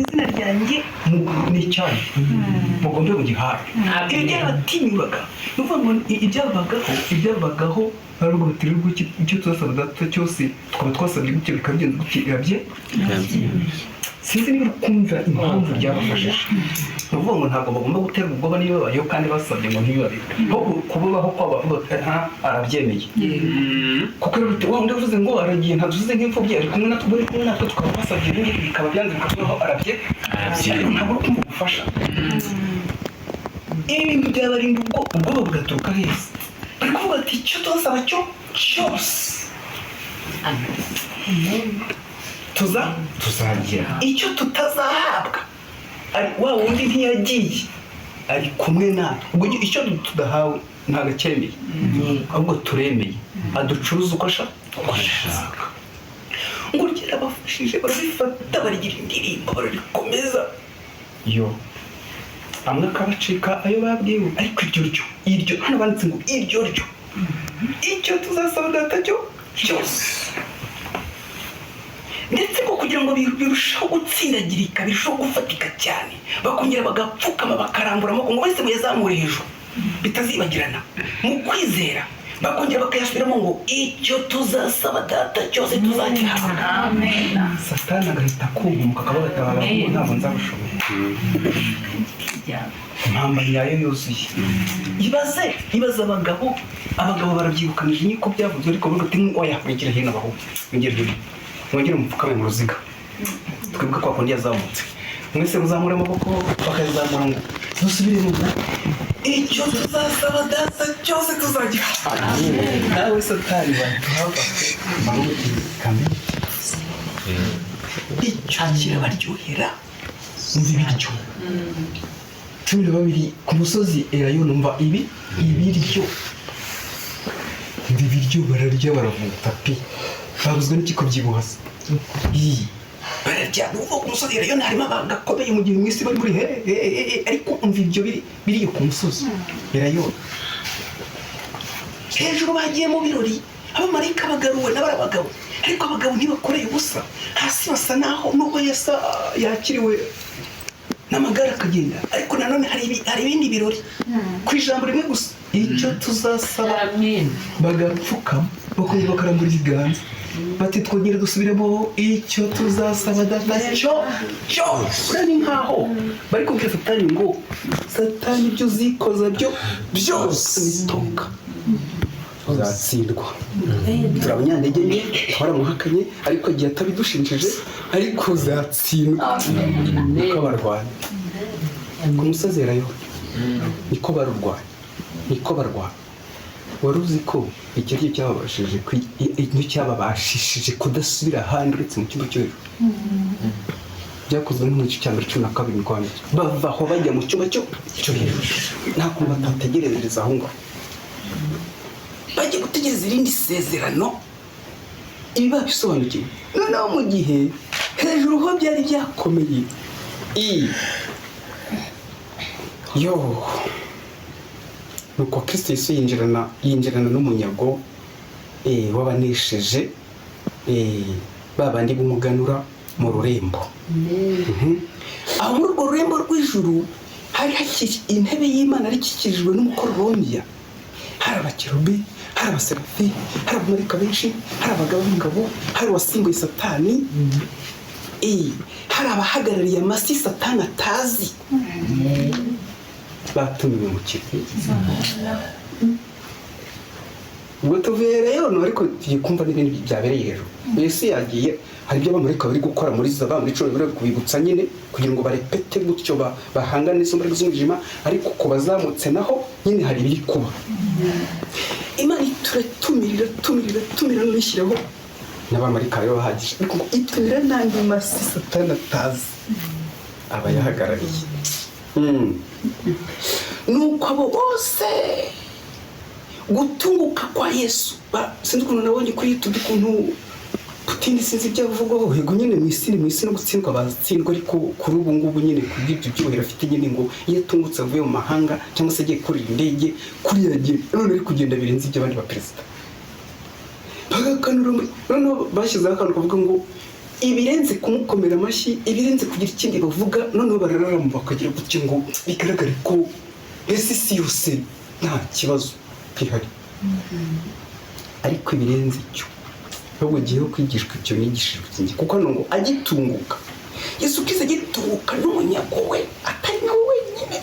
izina ryanjye ni cyane mugombe mu gihari ibyo byarabatinyuraga ni ukuvuga ngo ibyabagaho ari ubwo batirirwa icyo tuzasaba data cyose tukaba twasabye gutyo bikabigenza gutyo irabye sinzi niba ukumva impamvu byabafashije ni ukuvuga ngo ntabwo bagomba guterwa ubwoba niba babayeho kandi basabye ngo ntibibabeho ahubwo kubaho kwabo bavuga arabyemeye kuko rero wundi uvuze ngo aragiye ntadusize nk'imfubyi ari kumwe natwe bari kumwe natwe tukaba basabye ibindi bikaba byanze bikabaho ntabwo uri kumva gufasha ibintu byabarinda ubwoba bugaturuka heza bari kuvuga ati icyo tuzasaba cyo cyose tuzagira icyo tutazahabwa wa wundi ntiyagiye ari kumwe natwe ubwo icyo tudahawe ntabwo acyemeye ahubwo turemeye aducuruza uko ashaka ngo urugero abafashije barabifata barigira indirimbo bararikomeza yo amwe akabacika ayo babwiwe ariko iryo hano banditse ngo iryo ryo icyo tuzasaba data cyo cyose ndetse ko kugira ngo birushaho gutsindagirika birushaho gufatika cyane bakongera bagapfukama bakarambura amaboko ngo wese muyazamure hejuru bitazibagirana mu kwizera bakongera bakayasubiramo ngo icyo tuzasaba data cyose tuzagihabwa. Amen. Satani agahita akumuka akavuga ati aba bahungu ntabwo nzabashoboye impamba nyayo yuzuye. ibaze abagabo barabyibukanije niko byavuzwe ariko bavuga ati oya mwigira hino abahungu mwongere umupfukame mu ruziga twibuke kwa kundi yazamutse mwese muzamura amaboko bakazamura ngo dusubire mu icyo tuzasaba data cyose tuzagihabwa. nawe Satani batuhabafite maruti kamere icyo kirabaryohera umva ibiryo 12 ku musozi Elayo numva ibiryo bararya baravuta pe babuzwe n'iki kubyibuha se bararya n'uko ku musozi Elayo harimo abagakomeye mu gihe mwisi bari muri ariko umva ibyo biri ku musozi Elayo hejuru bagiye mu birori abamarayika bagaruwe n'abarabagabo ariko abagabo ntibakoreye ubusa hasi basa naho nubwo Yesu yakiriwe n'amagara akagenda ariko nanone hari ibindi birori ku ijambo rimwe gusa icyo tuzasaba bagapfukama bakongera bakarambura ibiganza bati twongere dusubiremo icyo tuzasaba data cyo ni nkaho bari kubwira Satani ngo Satani ibyo uzikoza byo byose bitoka uzatsindwa turi abanyantege nke twaramuhakanye ariko agiye atabidushinjije ariko uzatsindwa niko barwana ku musozi Elayo niko barwana wari uzi ko icyo gihe cyababashishije kudasubira ahandi uretse mu cyumba cyo hejuru byakozwe no mu gice cya 12 Rwanda bava aho bajya mu cyumba cyo hejuru nta kuntu batategerereza aho ngo bajya gutegereza irindi sezerano ibi babisobanukiwe noneho mu gihe hejuru ho byari byakomeye nuko Kristo Yesu yinjirana n'umunyago w'abanesheje babandi b'umuganura mu rurembo. Aho muri urwo rurembo rw'ijuru hari intebe y'Imana rikikijwe n'umukororombya, hari abakerubi, hari abaserafi, hari abamarayika benshi, hari abagabo b'ingabo, hari uwasimbuye Satani, hari abahagarariye amasi Satani atazi batumiwe mu kivi. Ubwo tuvuye rero ariko tugiye kumva n'ibintu byabereye hejuru. Yesu yagiye hari ibyo abamarayika bari gukora muri zaba muri cyo bari kubibutsa nyine kugira ngo barepete gutyo bahangane n'isombere z'umwijima, ariko ko bazamutse naho nyine hari biri kuba. Imana turatumirira n'ishyiraho n'abamarayika rero bahagije, ariko itumira n'andi masi Satani atazi aba yahagarariye. Nuko abo bose gutunguka kwa Yesu sinzi ukuntu nabonye kuri YouTube ukuntu Putin sinzi ibyo avugaho, yego nyine mu isi no gutsindwa batsindwa, ariko kuri ubu ngubu nyine kubw'ibyo byuhira afite nyine ngo iyo atungutse avuye mu mahanga cyangwa se agiye kurira indege kuri yagiye none ari kugenda birenze iby'abandi ba perezida bagakanura. None bashyizeho akantu kavuga ngo ibirenze kumukomera amashyi, ibirenze kugira ikindi bavuga, noneho barararama bakagira gutya ngo bigaragare ko ese isi yose nta kibazo gihari. Ariko ibirenze icyo ahubwo giyeho kwigishwa icyo nigishijwe iki, kuko hano ngo agitunguka, Yesu Kristo agitunguka n'umunyago we atari nawe wenyine,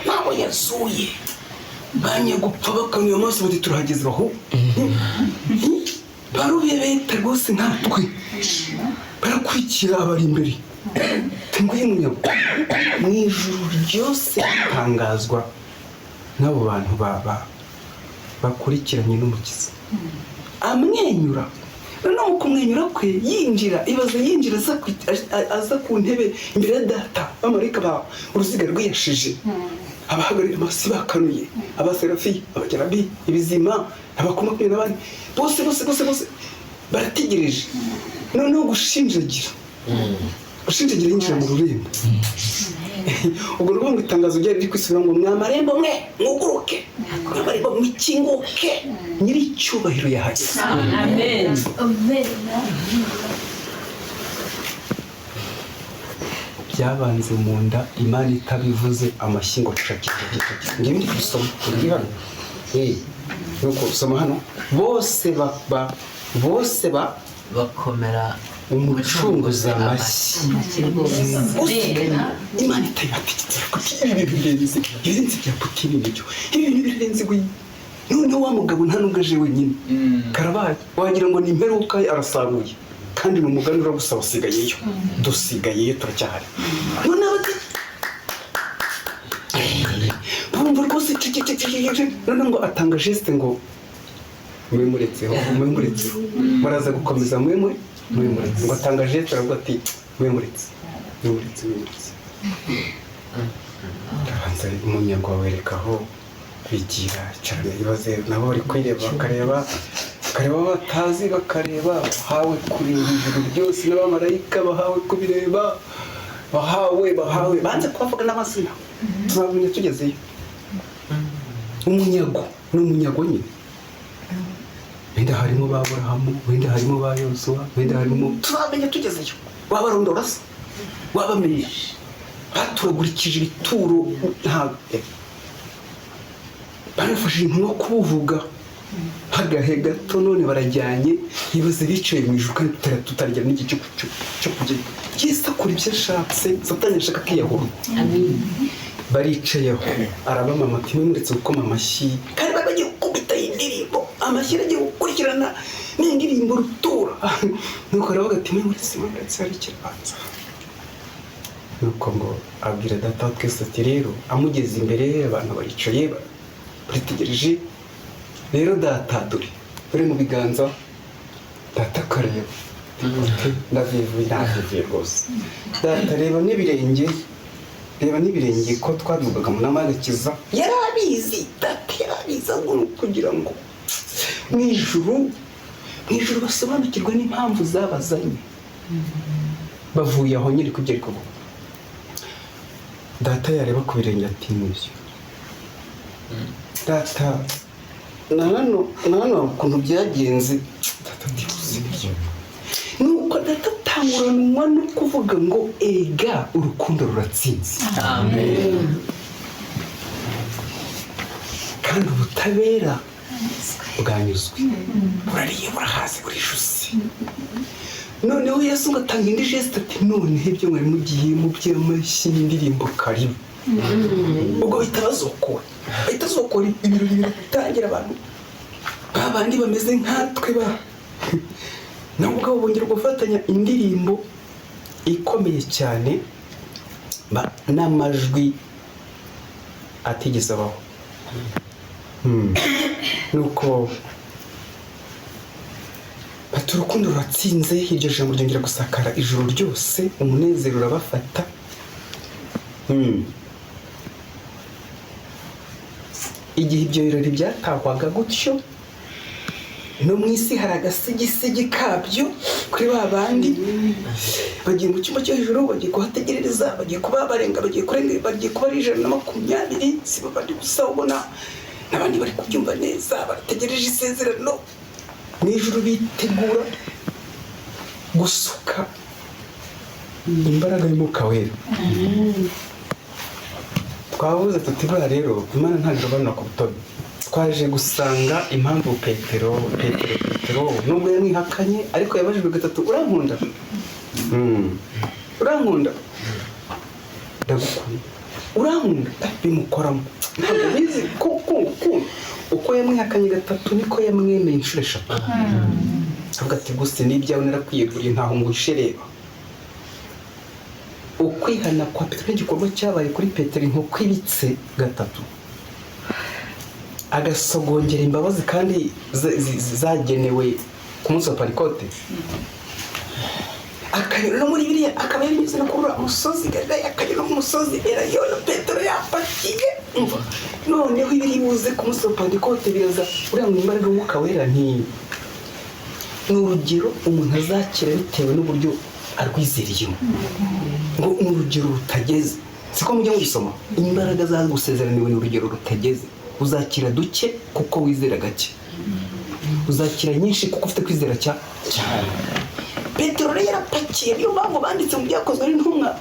nabo yazuye banyagupfa bakanuye amaso bati turahageze aho barubebeta rwose nkatwe barakurikira abari imbere nguyu munyago mu ijuru ryose atangazwa n'abo bantu bakurikiranye n'umukiza amwenyura. Noneho mu kumwenyura kwe yinjira aza ku ntebe imbere ya data, abamarayika uruziga rwiyashije, abahagarariye amasi bakanuye, abaserafi, abakerabi, ibizima, abakuru 20 bose barategereje. Noneho gushinjagira yinjira mu rurembo. Ubwo rwo mu itangazo ryari riri kwisubira ngo mwamarembo mwe mwuguruke, mwamarembo mwikinguke, nyiri icyubahiro yahageze. Amen. Byabanze mu nda, Imana itabivuze, amashyi ngo cacike. Ngiye ndi gusoma ndi hano. Nuko usoma hano bose bakomera umucunguzi amashyi. Imana itabibategetse ko ibi birenze bya Putin n'ibyo. Ibi birenze gwe. Noneho wa mugabo nta nubwo aje wenyine. Karabaye. Wagira ngo ni imperuka arasaruye. Kandi ni umuganura gusa wasigayeyo. Dusigayeyo turacyahari. Noneho bumva rwose noneho ngo atanga geste ngo mwemuretseho baraza gukomeza mwemuretse ngo atanga geste aravuga ati mwemuretse. Abanza umunyago werekaho bigira cyane ibibazo nabo bari kwireba bakareba batazi, bakareba bahawe kureba ijuru ryose n'abamarayika bahawe kubireba, bahawe banze kubavuga n'amazina. Turabonye tugezeyo umunyago n'umunyago nyine, wenda harimo ba Aburahamu, wenda harimo ba Yosuwa, wenda harimo turabonye tugezeyo. Wabarondora se wabamenye baturagurikije ibituro ntabwo barafashije intumwa kubuvuga hagahe gato, none barajyanye yibaze bicaye mu ijuru kandi tutarya n'igice cyo kujya Yesu akora ibyo ashatse, Satani ashaka kwiyahura. Baricayeho arabamama ati mwemuretse gukoma amashyi, kandi bagiye gukubita indirimbo, amashyi agiye gukurikirana n'indirimbo rutura. Nuko aravuga ati mwemuretse hari ikibanza. Nuko ngo abwira data wa twese ati rero amugeze imbere abantu baricaye baritegereje. Rero data dore mu biganza, data kareba ndavivuye rwose. Data reba n'ibirenge ko twabivugaga mu nama y'agakiza. Yarabizi data, yarabizi ngo kugira ngo mu ijuru basobanukirwe n'impamvu zabazanye. Bavuye aho nyiri kubyo ariko data yareba ku birenge ati n'ibyo. Data na hano ukuntu byagenze, data ndibuze ibyo. Nuko data atanguranwa no kuvuga ngo ega urukundo ruratsinze. Amen. Kandi ubutabera bwanyuzwe, burariye burahaze burishuse. Noneho Yesu ngo atanga indi geste ati noneho ibyo mwari mugiye mu by'amashyi n'indirimbo karibu. Ubwo bahita bazokora ibirori biratangira, abantu babandi bameze nkatwe nabo ubwabo bongera gufatanya indirimbo ikomeye cyane n'amajwi atigeze abaho. Nuko bati urukundo ruratsinze, iryo jambo ryongera gusakara ijoro ryose, umunezero urabafata. Igihe ibyo birori byatahwaga gutyo, no mu isi hari agasigisigi kabyo kuri ba bandi bagiye mu cyumba cyo hejuru, bagiye kuhategerereza, bagiye kuba barenga, bagiye kuba ari 120. Si bo bari gusa ubona n'abandi bari kubyumva neza, barategereje isezerano mu ijuru, gusuka imbaraga y'umwuka wera. Twavuze tuti buriya rero Imana ntabwo irobanura ku butoni. Twaje gusanga impamvu Petero nubwo yamwihakanye ariko yabajijwe gatatu, urankunda? Urankunda? Ndagukunda. Urankunda? Bimukoramo. Ntabwo bizi uko yamwihakanye gatatu niko yamwemeye inshuro 3. Avuga ati gusa n'ibyawe narakwiyeguriye ntaho nguhishe reba. Ukwihana kwa Petero n'igikorwa cyabaye kuri Petero nko kwibitse gatatu. Agasogongera imbabazi kandi zagenewe ku munsi wa Pentekote. Akanyura no muri biriya akaba yarinyuze no kurura umusozi Galilaya, akanyura mu musozi Elayono, Petero yapakiye. Umva noneho ibiri buze ku munsi wa Pentekote biraza uriya mu imbaraga y'umwuka wera ni urugero umuntu azakira bitewe n'uburyo arwizeriyemo. Ngo urugero rutageze siko mujya mubisoma, imbaraga zagusezeraniwe ni urugero rutageze. Uzakira duke kuko wizera gake, uzakira nyinshi kuko ufite kwizera cyane. Petero rero yarapakiye, niyo mpamvu banditse mu byakozwe n'intumwa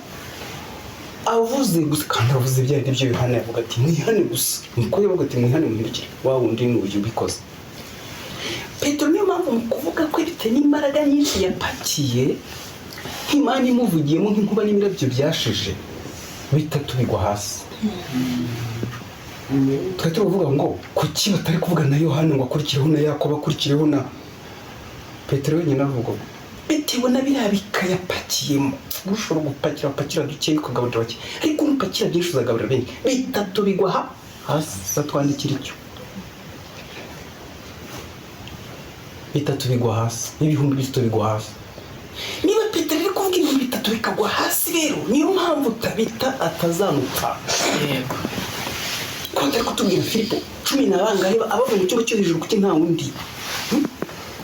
avuze gusa kandi avuze ibyo Yohana yavuga ati mwihane gusa, niko yavuga ati mwihane muhindukire wa wundi ni uyu ubikoze. Petero niyo mpamvu mu kuvuga ko bite n'imbaraga nyinshi yapakiye, nk'Imana imuvugiyemo nk'inkuba n'imirabyo byashije, bitatu bigwa hasi. Twari turavuga ngo kuki batari kuvuga na Yohana ngo akurikireho na Yakobo akurikireho na Petero wenyine avuga bitewe na biriya bikayapakiyemo. Ushobora gupakira duke ukagaburira bake, ariko nupakira byinshi uzagaburira benshi. Bitatu bigwa hasi. Zatwandikira icyo bitatu bigwa hasi, n'ibihumbi bitatu bigwa hasi. Niba Petero ari kuvuga ibihumbi bitatu bikagwa hasi, rero niyo mpamvu Tabita atazamupfa. Yego ko atari kutubwira Filipo 10 na bangahe abava mu cyumba cyo hejuru kuki nta wundi.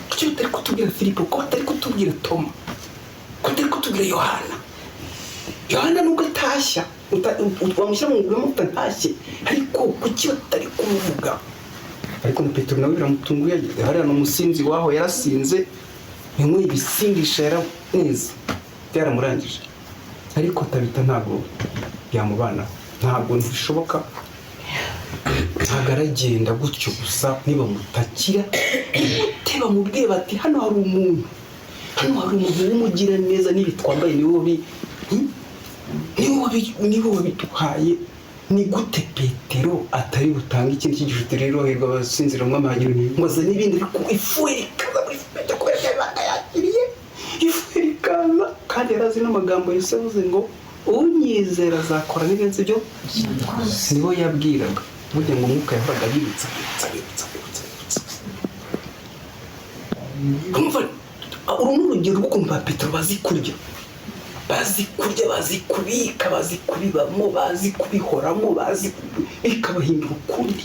Kuki atari kutubwira Filipo, ko atari kutubwira Toma, ko atari kutubwira Yohana nubwo atashya wamushyira mu nguramo utantashye, ariko kuki atari kumuvuga. Ariko na Petero nawe biramutunguye, ageze hariya n'umusinzi waho yarasinze, inyweye ibisindisha yaraneze byaramurangije, ariko Tabita ntabwo byamubana, ntabwo ntibishoboka. Ntabwo aragenda gutyo gusa, niba mutakira mute bamubwiye bati hano hari umuntu w'umugira neza, n'ibi twambaye niwe wabiduhaye. Ni gute Petero atari butanga ikindi cyigisho rero hirwa abasinzira mu amahanyiro ngo aza n'ibindi ariko ifuerikaza muri Petero kubera yabanga yakiriye ifuerikaza kandi yarazi n'amagambo Yesu yavuze ngo unyizera azakora n'ibirenze byo nibo yabwiraga. Burya ngo umwuka yahoraga yibitsa. Kumva urugero rw'ukuntu ba Petero bazi kurya, bazi kubika, bazi kubibamo, bazi kubihoramo, bazi bikabahindura ukundi.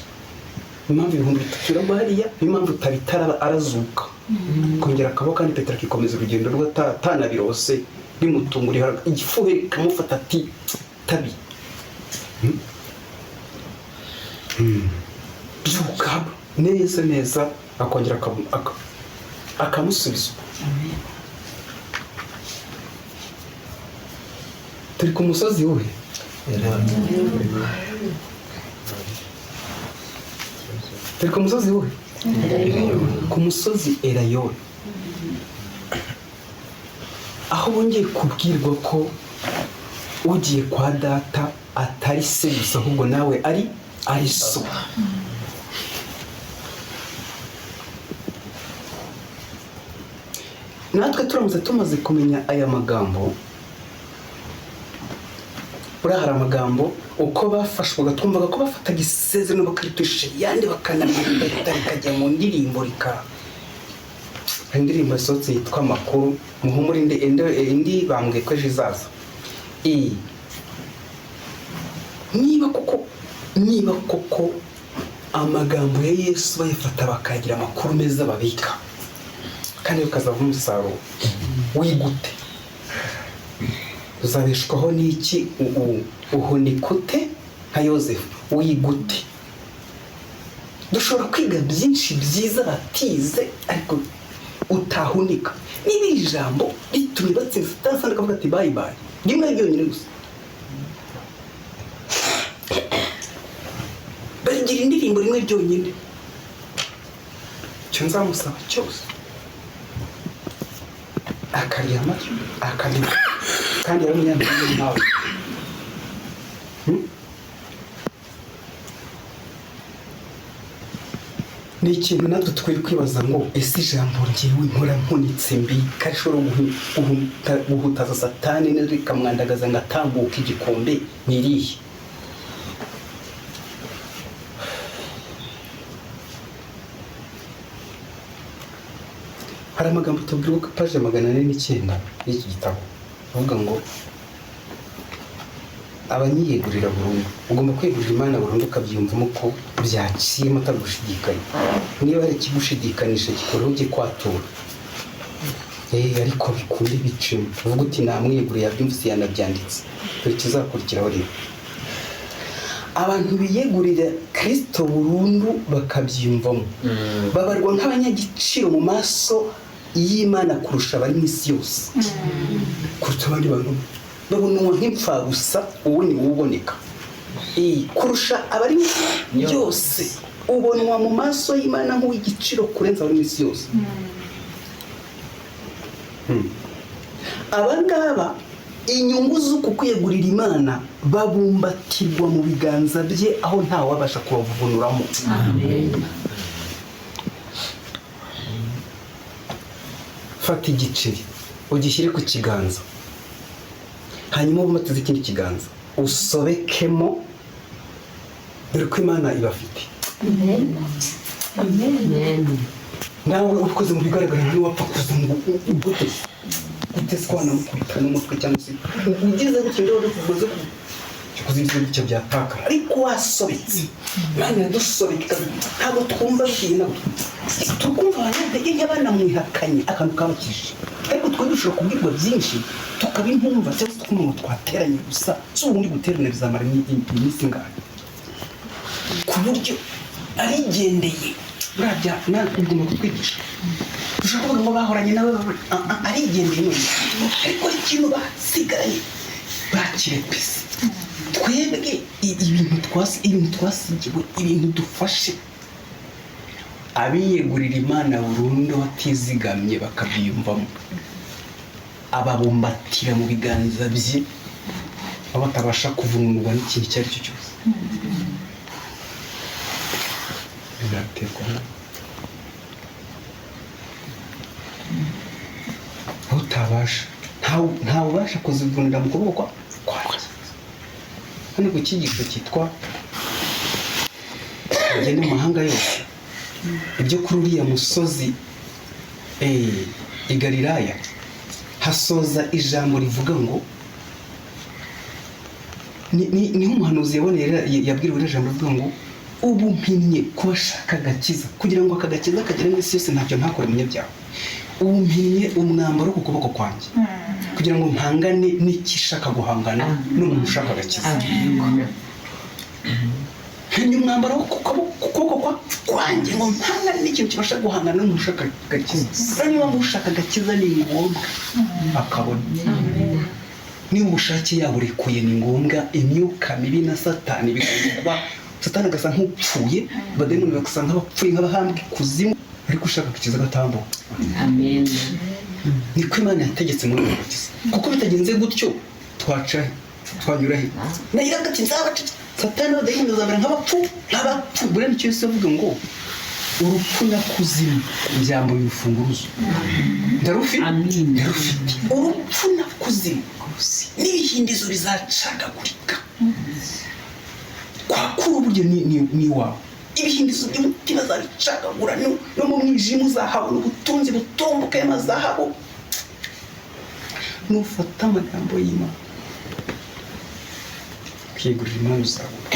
Impamvu ibihumbi bitatu birabariya, impamvu Tabita arazuka kongera akaba, kandi Petero akikomeza urugendo rwe atanabirose bimutungura igifuhe kamufata ati Tabi byuka neza akongera akamusubiza. Turi ku musozi we ku musozi Elayono, aho bongeye kubwirwa ko ugiye kwa data atari se gusa ahubwo nawe ari so. Natwe turamutse tumaze kumenya aya magambo, buriya hari amagambo uko bafashwaga twumvaga ko bafataga isezerano bakaritusha yandi bakanamwita rikajya mu ndirimbo indirimbo yasohotse yitwa Amakuru, muhumure indi bambwiye ko ejo izaza. Niba koko amagambo ya Yesu bayafata bakagira amakuru meza babika kandi bakazava umusaruro wigute, uzabeshwaho n'iki? Uhunikute nka Yosefu, wigute. Dushobora kwiga byinshi byiza batize, ariko utahunika. Niba iri jambo ritumye batsinda Satani akavuga ati bye bye, rimwe ryonyine gusa barigira indirimbo rimwe ryonyine, icyo nzamusaba cyose akaryama akandika kandi yari umunyamakuru nawe. Ni ikintu natwe twari kwibaza ngo ese ijambo ryewe nkora mpunitse mbi karishobora guhutaza Satani rikamwandagaza ngo atambuke igikombe nirihe? Hari amagambo tubwirwa ko paje 409 y'iki gitabo avuga ngo abanyiyegurira burundu, ugomba kwegurira Imana burundu ukabyiyumvamo ko byaciyemo atagushidikanya. Niba hari ikigushidikanisha gikoreho ujye kwatura, ariko bikunde bicemo uvuga uti namwiyeguriye, yabyumvise yanabyanditse. Dore kizakurikiraho rero, abantu biyegurira Kristo burundu bakabyiyumvamo babarwa nk'abanyagiciro mu maso y'Imana kurusha abari mu isi yose, kurusha abandi bantu babonwa nk'imfabusa, uwo ni uboneka kurusha abari mu isi yose, ubonwa mu maso y'Imana nk'uw'igiciro kurenza abari mu isi yose. Abangaba inyungu z'uku kwiyegurira Imana babumbatirwa mu biganza bye, aho ntawe wabasha kubavunuramo. Fata igiceri ugishyire ku kiganza, hanyuma ubumatize ikindi kiganza usobekemo, dore ko Imana ibafite. Nawe ukoze mu bigaragara ntiwapfa kuza ngo ugute utese ko wanamukubita n'umutwe cyangwa se ugize gutyo rero umaze kuzibiza bityo byatakara, ariko wasobetse. Imana yadusobeka ntabwo twumva bwina, tukumva abanyantege nke banamwihakanye akantu kabakije, ariko twe dushobora kubwirwa byinshi tukabimwumva cyangwa se tukumva ngo twateranye gusa, si ubundi guterana bizamara iminsi ingana, ku buryo arigendeye. Burabya natwe ugomba kutwigisha, dushobora kuvuga ngo bahoranye nawe arigendeye none, ariko ikintu basigaranye bakirepese. Twebwe ibintu twasigiwe, ibintu dufashe, abiyegurira Imana burundu batizigamye bakabyiyumvamo, ababumbatira mu biganza bye, aho batabasha kuvunurwa n'ikintu icyo ari cyo cyose. Bizaterwa aho utabasha, ntawe ubasha kuzivunira mu kuboko kwanjye. Hano ku cyigisho cyitwa agenda mu mahanga yose, ibyo kuri uriya musozi i Galilaya, hasoza ijambo rivuga ngo niho umuhanuzi yabwiriwe iri jambo rivuga ngo ubu mpimye kubashaka agakiza, kugira ngo aka gakiza kagere mu isi yose ntacyo ntakore umunyabyaha. Ubu mpimye umwambaro ku kuboko kwanjye, kugira ngo mpangane n'ikishaka guhangana n'umuntu ushaka agakiza. Mpimye umwambaro ku kuboko kwanjye ngo mpangane n'ikintu kibasha guhangana n'umuntu ushaka agakiza. Niba ushaka agakiza ni ngombwa akabona, niba ubushake yaburekuye ni ngombwa imyuka mibi na Satani bikaba Satani agasa nk'upfuye, abadayimoni bagasa nk'abapfuye nk'abahambwe ikuzimu, ariko ushaka agakiza gatambuka. Amen. Niko Imana yategetse muri ubu gakiza, kuko bitagenze gutyo twanyura he? Nagira ati nzabaca Satani n'abadayimoni bazamera nk'abapfu. Buriya nicyo Yesu avuga ngo urupfu na kuzimu byambaye urufunguruzo, ndarufite. Urupfu na kuzimu n'ibihindizo bizacagagurika, kwakura uburyo ni wawe. Ibihindizo by'umutima zabicagagura, no mu mwijima uzahabona ubutunzi butumbuka y'amazahabu, nufata amagambo y'Imana kwiyegurira Imana uzabona.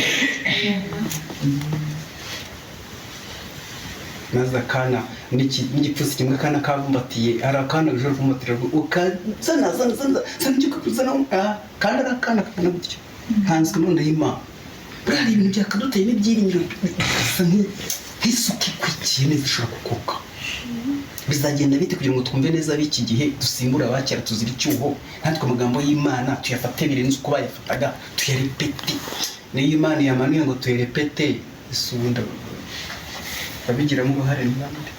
Maze akana n'igipfusi kimwe, akana kabumbatiye, hari akana gashobora kumbatira ukazana icyo kakuzana, kandi ari akana kakana gutyo hanzwe none y'Imana. Buriya hari ibintu byakaduteye n'ibyiringiro bisa nk'isuka ikwikiye neza ishobora kukuka. bizagenda bite kugira ngo twumve neza b'iki gihe dusimbura abakera tuzira icyuho natwe amagambo y'Imana tuyafate birenze uko bayafataga tuyarepete niyo Imana yamanuye ngo tuyarepete isunda babigiramo uruhare n'abandi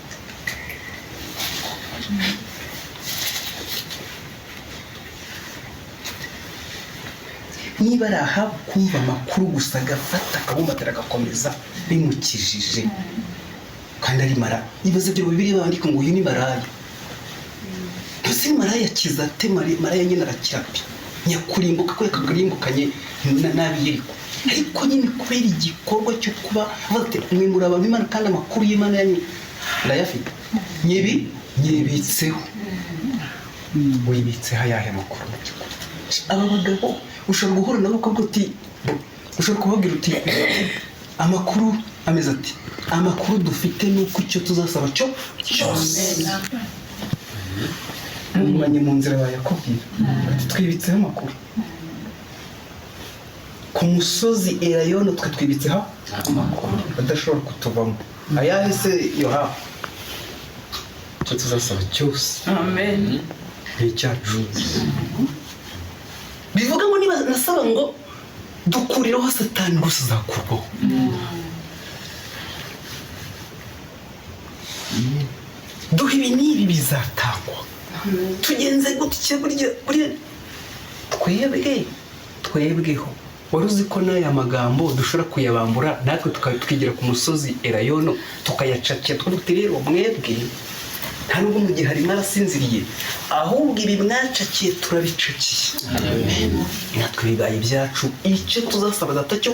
niba ari aha kumva amakuru gusa agafata akabumbatira agakomeza bimukijije kandi ari maraya ibaze ibyo bibiri bandika ngo uyu ni maraya ntose maraya akiza ate maraya nyine arakira ati nyakurimbuka ko yakagarimbukanye nabi yeriko ariko nyine kubera igikorwa cyo kuba bate mwimura abantu Imana kandi amakuru y'Imana yanyu ndayafite nyibitseho wibitse hayahe makuru aba bagabo ushobora guhura nabo ukavuga uti ushobora kubabwira uti amakuru ameze ati amakuru dufite nuko icyo tuzasaba cyo cyose mumanye mu nzira bayakubwira ati twibitseho amakuru ku musozi Elayono twe twibitseho amakuru badashobora kutuvamo ayahe se yoha icyo tuzasaba cyose amen ni icyacu bivuga ngo niba nasaba ngo dukurireho Satani gusa uzakurwaho duha ibi n'ibi bizatangwa tugenze gutya burya twebweho wari uzi ko n'aya magambo dushobora kuyabambura natwe tukatwigira ku musozi Elayono tukayacakira twuti rero mwebwe nta nubwo mu gihe harimo arasinziriye ahubwo ibi mwacakiye turabicakiye natwe bibaye ibyacu icyo tuzasaba data cyo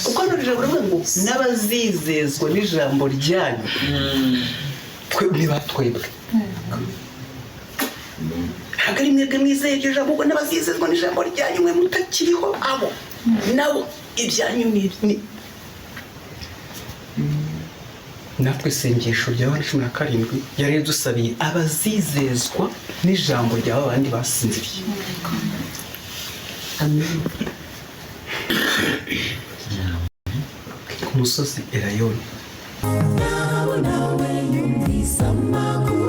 kuko hano ijambo rivuga ngo n'abazizezwa n'ijambo ryanyu ntibatwebwe ntabwo ari mwebwe mwizeye iryo jambo ngo n'abazizezwa n'ijambo ryanyu mwe mutakiriho abo nabo ibyanyu ni natwe isengesho rya 17 yari dusabiye abazizezwa n'ijambo ry'aba bandi basinziriye amen ku musozi Elayono nawe yumvise amakuru